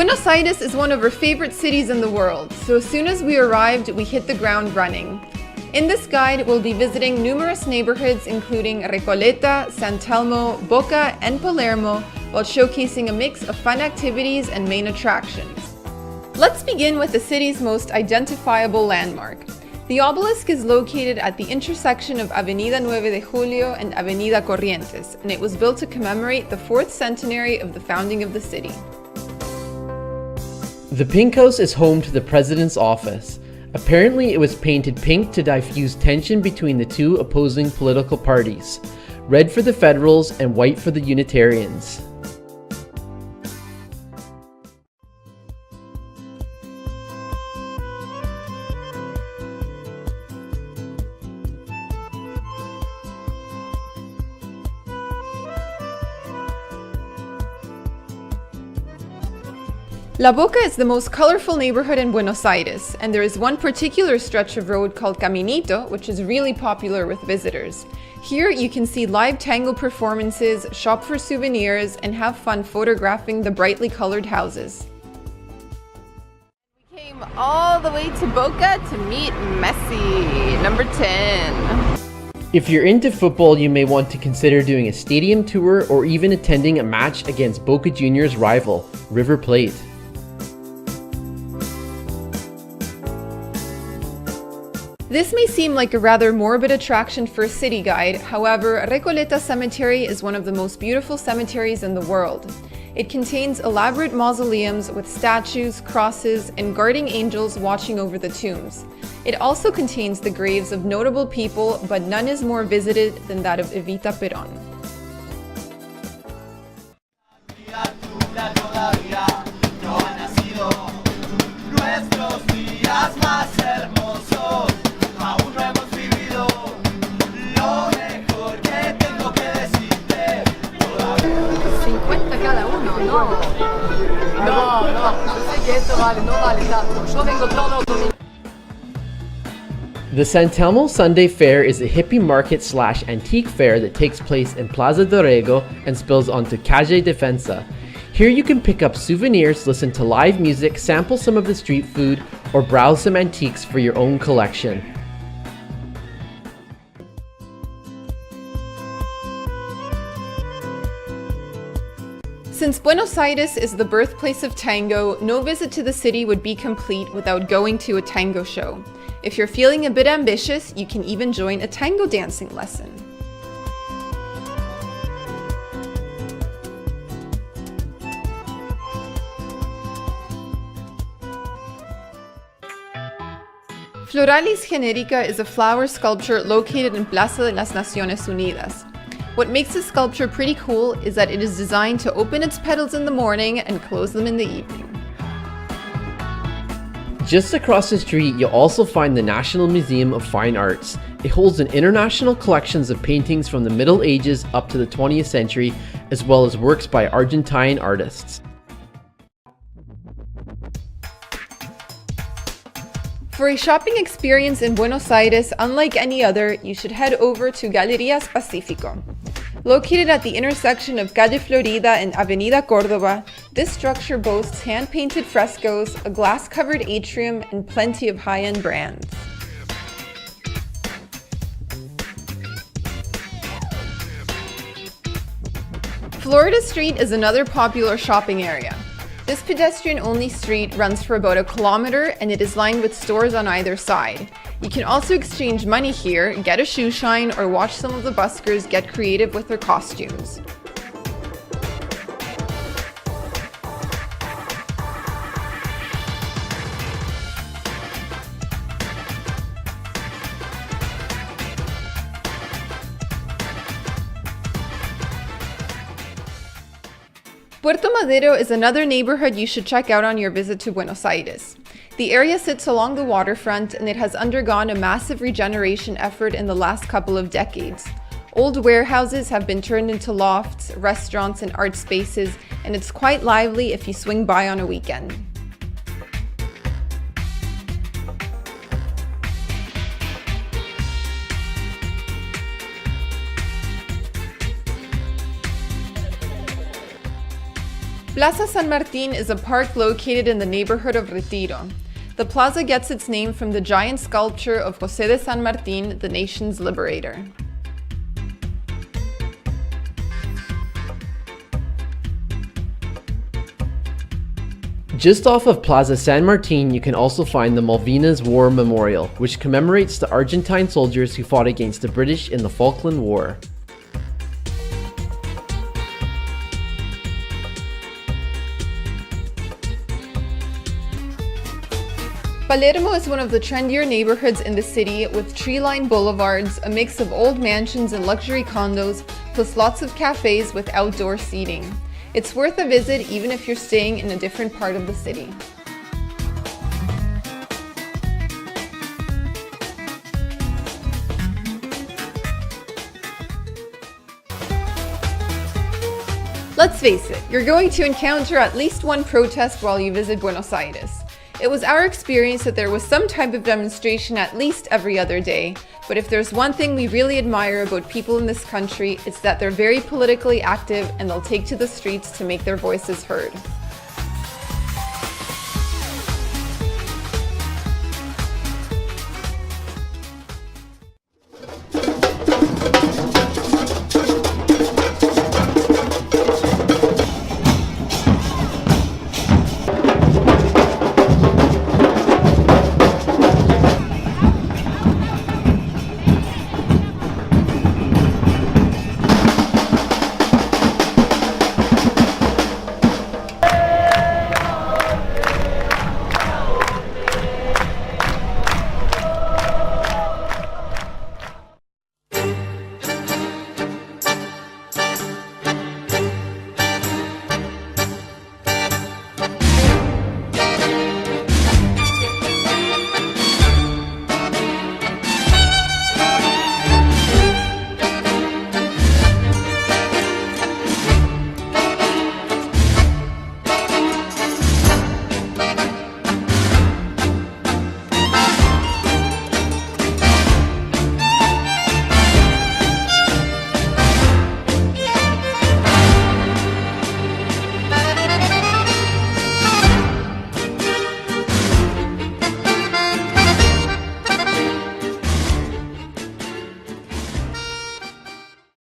Buenos Aires is one of our favorite cities in the world, so as soon as we arrived, we hit the ground running. In this guide, we'll be visiting numerous neighborhoods including Recoleta, San Telmo, Boca, and Palermo, while showcasing a mix of fun activities and main attractions. Let's begin with the city's most identifiable landmark. The obelisk is located at the intersection of Avenida 9 de Julio and Avenida Corrientes, and it was built to commemorate the 4th centenary of the founding of the city. The Pink House is home to the President's office. Apparently, it was painted pink to diffuse tension between the two opposing political parties, red for the Federals and white for the Unitarians. La Boca is the most colorful neighborhood in Buenos Aires, and there is one particular stretch of road called Caminito, which is really popular with visitors. Here you can see live tango performances, shop for souvenirs, and have fun photographing the brightly colored houses. We came all the way to Boca to meet Messi, number 10. If you're into football, you may want to consider doing a stadium tour or even attending a match against Boca Juniors' rival, River Plate. This may seem like a rather morbid attraction for a city guide, however, Recoleta Cemetery is one of the most beautiful cemeteries in the world. It contains elaborate mausoleums with statues, crosses, and guardian angels watching over the tombs. It also contains the graves of notable people, but none is more visited than that of Evita Perón. The San Telmo Sunday Fair is a hippie market / antique fair that takes place in Plaza Dorrego and spills onto Calle Defensa. Here you can pick up souvenirs, listen to live music, sample some of the street food, or browse some antiques for your own collection. Since Buenos Aires is the birthplace of tango, no visit to the city would be complete without going to a tango show. If you're feeling a bit ambitious, you can even join a tango dancing lesson. Floralis Generica is a flower sculpture located in Plaza de las Naciones Unidas. What makes this sculpture pretty cool is that it is designed to open its petals in the morning and close them in the evening. Just across the street, you'll also find the National Museum of Fine Arts. It holds an international collections of paintings from the Middle Ages up to the 20th century, as well as works by Argentine artists. For a shopping experience in Buenos Aires unlike any other, you should head over to Galerías Pacífico. Located at the intersection of Calle Florida and Avenida Córdoba, this structure boasts hand-painted frescoes, a glass-covered atrium, and plenty of high-end brands. Florida Street is another popular shopping area. This pedestrian-only street runs for about 1 kilometer and it is lined with stores on either side. You can also exchange money here, get a shoe shine, or watch some of the buskers get creative with their costumes. Puerto Madero is another neighborhood you should check out on your visit to Buenos Aires. The area sits along the waterfront and it has undergone a massive regeneration effort in the last couple of decades. Old warehouses have been turned into lofts, restaurants, and art spaces, and it's quite lively if you swing by on a weekend. Plaza San Martin is a park located in the neighborhood of Retiro. The plaza gets its name from the giant sculpture of José de San Martín, the nation's liberator. Just off of Plaza San Martin, you can also find the Malvinas War Memorial, which commemorates the Argentine soldiers who fought against the British in the Falkland War. Palermo is one of the trendier neighborhoods in the city, with tree-lined boulevards, a mix of old mansions and luxury condos, plus lots of cafes with outdoor seating. It's worth a visit even if you're staying in a different part of the city. Let's face it, you're going to encounter at least one protest while you visit Buenos Aires. It was our experience that there was some type of demonstration at least every other day, but if there's one thing we really admire about people in this country, it's that they're very politically active and they'll take to the streets to make their voices heard.